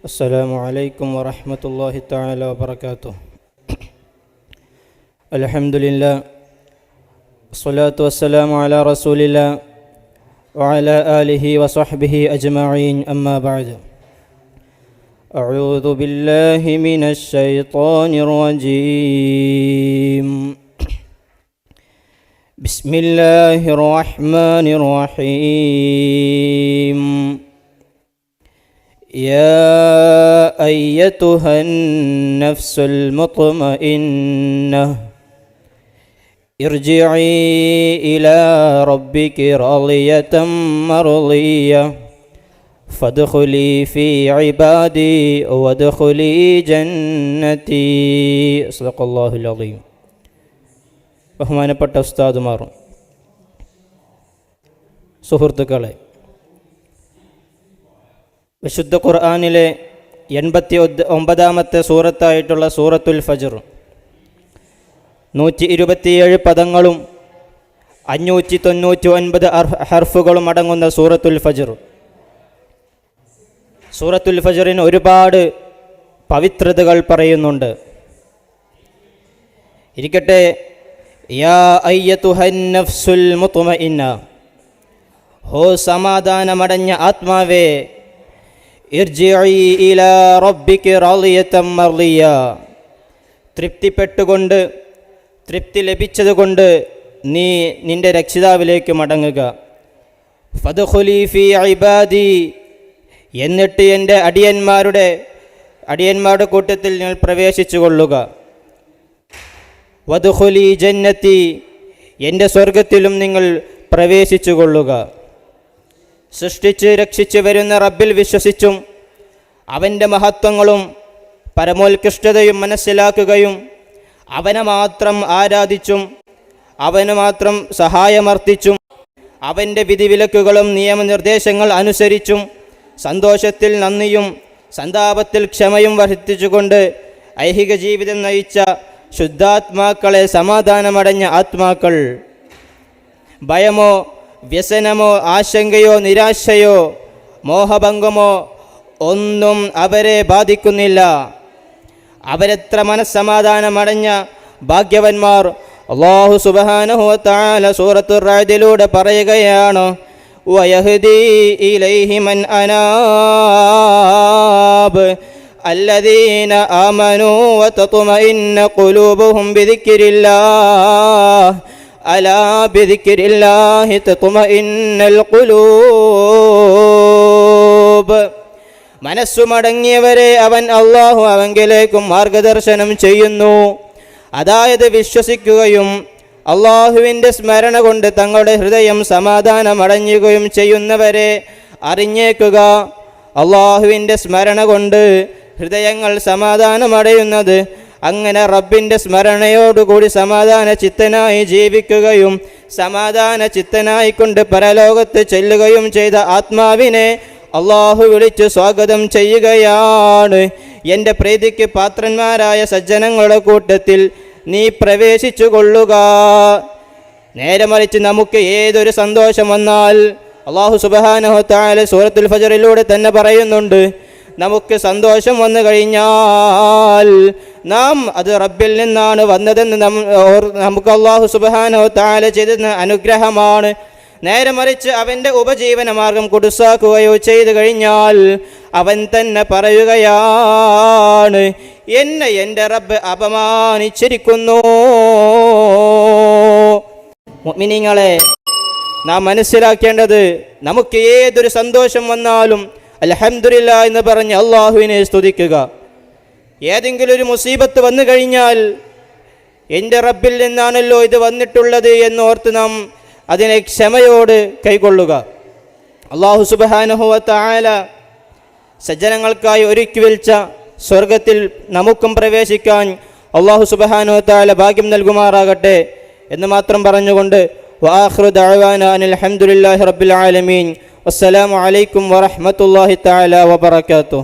السلام عليكم ورحمة الله تعالى وبركاته. الحمد لله والصلاة والسلام على رسول الله وعلى آله وصحبه أجمعين. أما بعد، أعوذ بالله من الشيطان الرجيم. بسم الله الرحمن الرحيم. يا أيتها النفس المطمئنة ارجعي إلى ربك راضية مرضية فادخلي في عبادي وادخلي جنتي. صدق الله العظيم. ബഹുമാനപ്പെട്ട ഉസ്താദുമാറും സുഹൃത്തുക്കളെ, വിശുദ്ധ ഖുർആനിലെ 89-ാമത്തെ സൂറത്തായിട്ടുള്ള സൂറത്തുൽ ഫജ്ർ 127 പദങ്ങളും 599 ഹർഫുകളും അടങ്ങുന്ന സൂറത്തുൽ ഫജ്ർ. സൂറത്തുൽ ഫജ്റിന് ഒരുപാട് പവിത്രതകൾ പറയുന്നുണ്ട്. ഇരിക്കട്ടെ, യാ അയ്യതുഹൻ നഫ്സുൽ മുത്മഇന്ന, ഹോ സമാധാനമടഞ്ഞ ആത്മാവേ, ഇർജിഇ ഇലാ റബ്ബിക റാളിയതൻ മർളിയ, തൃപ്തിപ്പെട്ടുകൊണ്ട്, തൃപ്തി ലഭിച്ചതുകൊണ്ട് നീ നിന്റെ രക്ഷിതാവിലേക്ക് മടങ്ങുക. ഫദ്ഖുലി ഫീ ഇബാദി, എന്നിട്ട് എൻ്റെ അടിയന്മാരുടെ കൂട്ടത്തിൽ നിങ്ങൾ പ്രവേശിച്ചു കൊള്ളുക. വദ്ഖുലി ജന്നതി, എൻ്റെ സ്വർഗത്തിലും നിങ്ങൾ പ്രവേശിച്ചു കൊള്ളുക. സൃഷ്ടിച്ച് രക്ഷിച്ചു വരുന്ന റബ്ബിൽ വിശ്വസിച്ചും അവൻ്റെ മഹത്വങ്ങളും പരമോത്കൃഷ്ടതയും മനസ്സിലാക്കുകയും അവനെ മാത്രം ആരാധിച്ചും അവന് മാത്രം സഹായമർത്ഥിച്ചും അവൻ്റെ വിധിവിലക്കുകളും നിയമനിർദ്ദേശങ്ങൾ അനുസരിച്ചും സന്തോഷത്തിൽ നന്ദിയും സന്താപത്തിൽ ക്ഷമയും വർദ്ധിച്ചുകൊണ്ട് ഐഹിക ജീവിതം നയിച്ച ശുദ്ധാത്മാക്കളെ, സമാധാനമടഞ്ഞ ആത്മാക്കൾ, ഭയമോ വ്യസനമോ ആശങ്കയോ നിരാശയോ മോഹഭംഗമോ ഒന്നും അവരെ ബാധിക്കുന്നില്ല. അവരെത്ര മനസ്സമാധാനമടഞ്ഞ ഭാഗ്യവന്മാർ. അല്ലാഹു സുബ്ഹാനഹു വ തആല സൂറത്തുർ റഅദിലൂടെ പറയുകയാണ്, വയഹ്ദി ഇലൈഹി മൻ അനാബ് الذين آمنوا وتطمئن قلوبهم بذكر الله ألا بذكر الله تطمئن القلوب. മനസ്സുമടങ്ങിയവരെ അവൻ അല്ലാഹു അവങ്കിലേക്കും മാർഗദർശനം ചെയ്യുന്നു. അതായത് വിശ്വസിക്കുകയും അല്ലാഹുവിൻ്റെ സ്മരണ കൊണ്ട് തങ്ങളുടെ ഹൃദയം സമാധാനമടഞ്ഞുകയും ചെയ്യുന്നവരെ അറിഞ്ഞേക്കുക. അല്ലാഹുവിൻ്റെ സ്മരണ കൊണ്ട് ഹൃദയങ്ങൾ സമാധാനമടയുന്നത് അങ്ങനെ റബ്ബിൻ്റെ സ്മരണയോടുകൂടി സമാധാന ചിത്തനായി ജീവിക്കുകയും സമാധാന ചിത്തനായിക്കൊണ്ട് പരലോകത്ത് ചെല്ലുകയും ചെയ്ത ആത്മാവിനെ അള്ളാഹു വിളിച്ച് സ്വാഗതം ചെയ്യുകയാണ്. എൻ്റെ പ്രീതിക്ക് പാത്രന്മാരായ സജ്ജനങ്ങളുടെ കൂട്ടത്തിൽ നീ പ്രവേശിച്ചു കൊള്ളുക. നേരെ മറിച്ച് നമുക്ക് ഏതൊരു സന്തോഷം വന്നാൽ അല്ലാഹു സുബ്ഹാനഹു വ തആല സൂറത്തുൽ ഫജ്റിലൂടെ തന്നെ പറയുന്നുണ്ട്, നമുക്ക് സന്തോഷം വന്നു കഴിഞ്ഞാൽ നാം അത് റബ്ബിൽ നിന്നാണ് വന്നതെന്ന് നമുക്ക് അല്ലാഹു സുബ്ഹാനഹു വ തആല ചെയ്ത അനുഗ്രഹമാണ്. നേരെ മറിച്ച് അവൻ്റെ ഉപജീവന മാർഗം കുടുസാക്കുകയോ ചെയ്തു കഴിഞ്ഞാൽ അവൻ തന്നെ പറയുകയാണ്, എന്നെ എൻ്റെ റബ്ബ് അപമാനിച്ചിരിക്കുന്നു. മുഅ്മിനീങ്ങളെ, നാം മനസ്സിലാക്കേണ്ടത്, നമുക്ക് ഏതൊരു സന്തോഷം വന്നാലും അൽഹംദുലില്ലാ എന്ന് പറഞ്ഞ് അള്ളാഹുവിനെ സ്തുതിക്കുക. ഏതെങ്കിലും ഒരു മുസീബത്ത് വന്നു കഴിഞ്ഞാൽ എൻ്റെ റബ്ബിൽ നിന്നാണല്ലോ ഇത് വന്നിട്ടുള്ളത് എന്നോർത്ത് നാം അതിനെ ക്ഷമയോട് കൈക്കൊള്ളുക. അല്ലാഹു സുബ്ഹാനഹു വ തആല സജ്ജനങ്ങൾക്കായി ഒരുക്കി വെച്ച സ്വർഗത്തിൽ നമുക്കും പ്രവേശിക്കാൻ അല്ലാഹു സുബ്ഹാനഹു വ തആല ഭാഗ്യം നൽകുമാറാകട്ടെ എന്ന് മാത്രം പറഞ്ഞുകൊണ്ട് വആഖിറു ദഅവാനാ അനിൽ ഹംദുലില്ലാഹി റബ്ബിൽ ആലമീൻ. അസ്സലാമു അലൈക്കും വറഹ്മത്തുള്ളാഹി തആല വബറകാതുഹു.